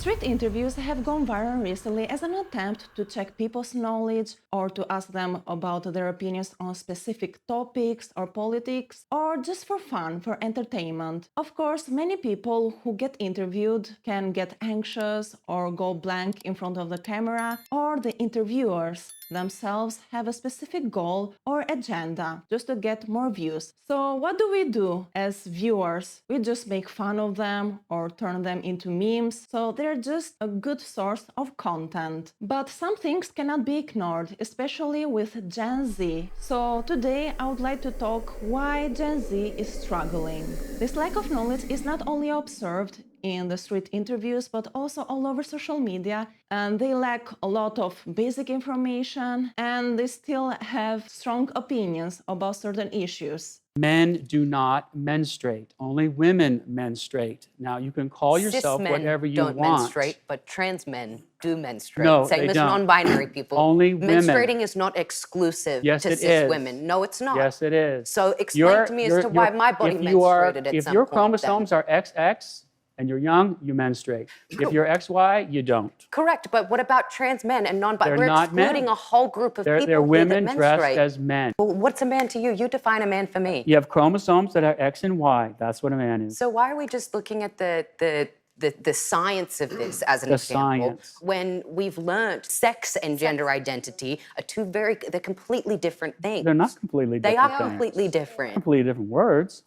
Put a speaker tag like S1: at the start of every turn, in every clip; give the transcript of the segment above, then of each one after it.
S1: Street interviews have gone viral recently as an attempt to check people's knowledge or to ask them about their opinions on specific topics or politics, or just for fun, for entertainment. Of course, many people who get interviewed can get anxious or go blank in front of the camera, or the interviewers themselves have a specific goal or agenda just to get more views. So what do we do as viewers? We just make fun of them or turn them into memes, so they're just a good source of content. But some things cannot be ignored, especially with Gen Z. So today I would like to talk why Gen Z is struggling. This lack of knowledge is not only observed in the street interviews, but also all over social media, and they lack a lot of basic information, and they still have strong opinions about certain issues.
S2: Men do not menstruate. Only women menstruate. Now, you can call yourself whatever you want.
S3: Cis men don't menstruate, but trans men do menstruate.
S2: No,
S3: Same
S2: they
S3: as
S2: don't.
S3: non-binary people.
S2: Only women.
S3: Menstruating is not exclusive
S2: Yes,
S3: to
S2: it
S3: cis
S2: is.
S3: women. No, it's not.
S2: Yes, it is.
S3: So explain to me as to why my body menstruated at some point.
S2: If your chromosomes are XX and you're young, you menstruate. If you're XY, you don't.
S3: Correct, but what about trans men and non-binary?
S2: They're
S3: We're
S2: not
S3: excluding
S2: men.
S3: a whole group of people
S2: They're women
S3: that
S2: dressed
S3: menstruate.
S2: as men.
S3: Well, what's a man to you? You define a man for me.
S2: You have chromosomes that are X and Y. That's what a man is.
S3: So why are we just looking at the science of this as an
S2: The
S3: example
S2: science.
S3: when we've learned sex and gender identity are they're completely different things.
S2: They're not completely
S3: They
S2: different
S3: are
S2: things.
S3: completely different.
S2: Completely different words.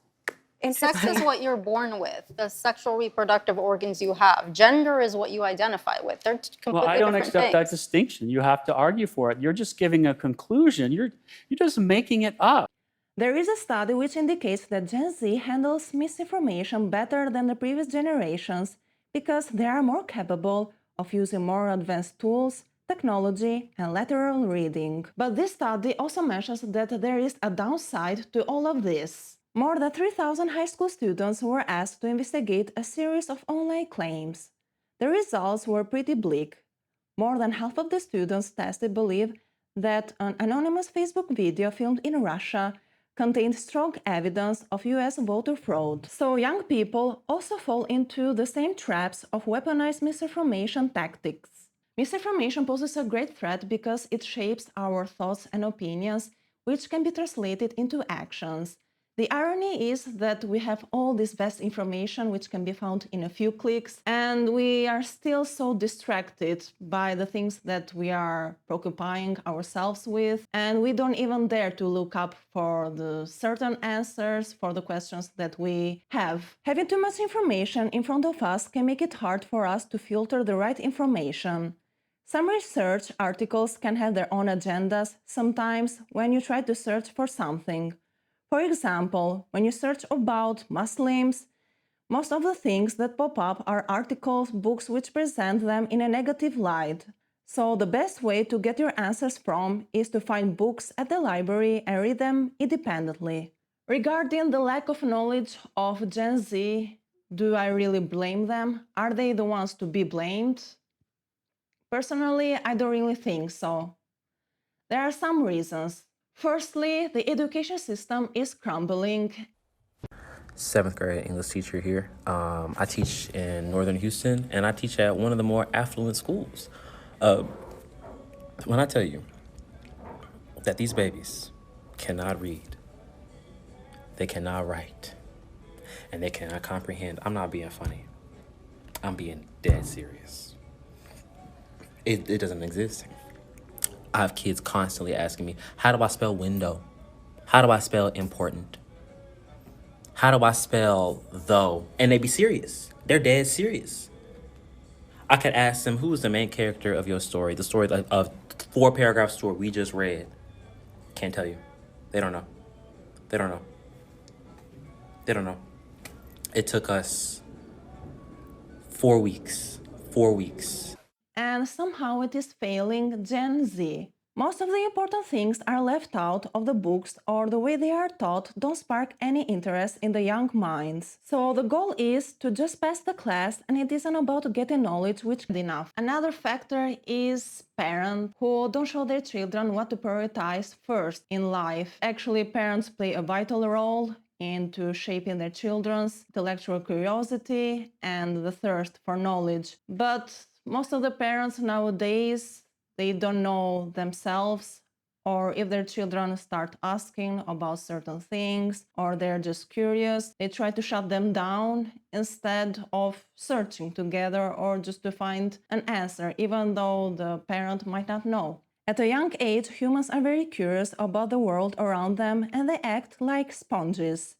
S4: Sex is what you're born with, the sexual reproductive organs you have. Gender is what you identify with. They're completely
S2: Well, I don't
S4: different
S2: accept that
S4: things.
S2: distinction. You have to argue for it. You're just giving a conclusion. You're just making it up.
S1: There is a study which indicates that Gen Z handles misinformation better than the previous generations because they are more capable of using more advanced tools, technology, and lateral reading. But this study also mentions that there is a downside to all of this. More than 3,000 high school students were asked to investigate a series of online claims. The results were pretty bleak. More than half of the students tested believe that an anonymous Facebook video filmed in Russia contained strong evidence of US voter fraud. So young people also fall into the same traps of weaponized misinformation tactics. Misinformation poses a great threat because it shapes our thoughts and opinions, which can be translated into actions. The irony is that we have all this vast information which can be found in a few clicks, and we are still so distracted by the things that we are preoccupying ourselves with, and we don't even dare to look up for the certain answers for the questions that we have. Having too much information in front of us can make it hard for us to filter the right information. Some research articles can have their own agendas sometimes when you try to search for something. For example, when you search about Muslims, most of the things that pop up are articles, books which present them in a negative light. So the best way to get your answers from is to find books at the library and read them independently. Regarding the lack of knowledge of Gen Z, do I really blame them? Are they the ones to be blamed? Personally, I don't really think so. There are some reasons. Firstly, the education system is crumbling.
S5: 7th grade English teacher here. I teach in Northern Houston, and I teach at one of the more affluent schools. When I tell you that these babies cannot read, they cannot write, and they cannot comprehend, I'm not being funny. I'm being dead serious. It doesn't exist. I have kids constantly asking me, how do I spell window? How do I spell important? How do I spell though? And they be serious. They're dead serious. I could ask them, who is the main character of your story? The story of 4-paragraph story we just read. Can't tell you. They don't know. They don't know. They don't know. It took us 4 weeks. 4 weeks.
S1: And somehow it is failing Gen Z. Most of the important things are left out of the books, or the way they are taught don't spark any interest in the young minds. So the goal is to just pass the class, and it isn't about getting knowledge which is enough. Another factor is parents who don't show their children what to prioritize first in life. Actually, parents play a vital role into shaping their children's intellectual curiosity and the thirst for knowledge. But most of the parents nowadays, they don't know themselves, or if their children start asking about certain things or they're just curious, they try to shut them down instead of searching together or just to find an answer, even though the parent might not know. At a young age, humans are very curious about the world around them and they act like sponges.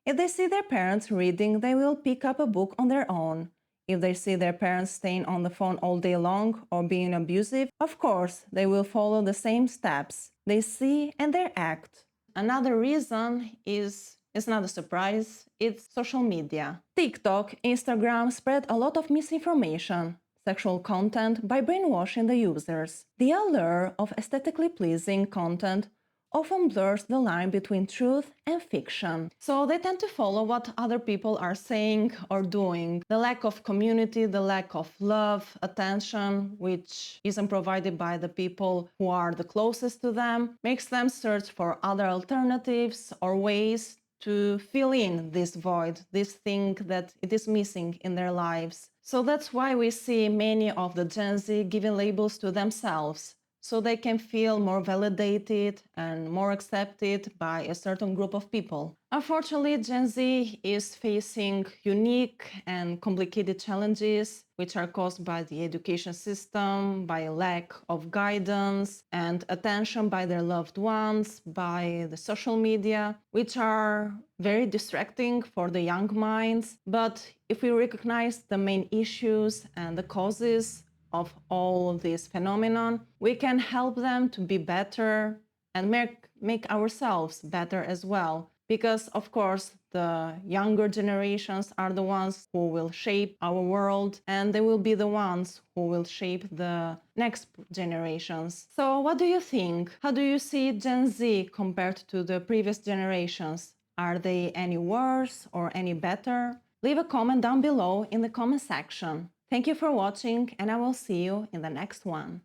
S1: If they see their parents reading, they will pick up a book on their own. If they see their parents staying on the phone all day long or being abusive, of course, they will follow the same steps. They see and they act. Another reason is, it's not a surprise, it's social media. TikTok, Instagram spread a lot of misinformation, sexual content by brainwashing the users. The allure of aesthetically pleasing content often blurs the line between truth and fiction. So they tend to follow what other people are saying or doing. The lack of community, the lack of love, attention, which isn't provided by the people who are the closest to them, makes them search for other alternatives or ways to fill in this void, this thing that it is missing in their lives. So that's why we see many of the Gen Z giving labels to themselves, so they can feel more validated and more accepted by a certain group of people. Unfortunately, Gen Z is facing unique and complicated challenges which are caused by the education system, by a lack of guidance and attention by their loved ones, by the social media, which are very distracting for the young minds. But if we recognize the main issues and the causes of all this phenomenon, we can help them to be better and make ourselves better as well. Because, of course, the younger generations are the ones who will shape our world, and they will be the ones who will shape the next generations. So, what do you think? How do you see Gen Z compared to the previous generations? Are they any worse or any better? Leave a comment down below in the comment section. Thank you for watching, and I will see you in the next one.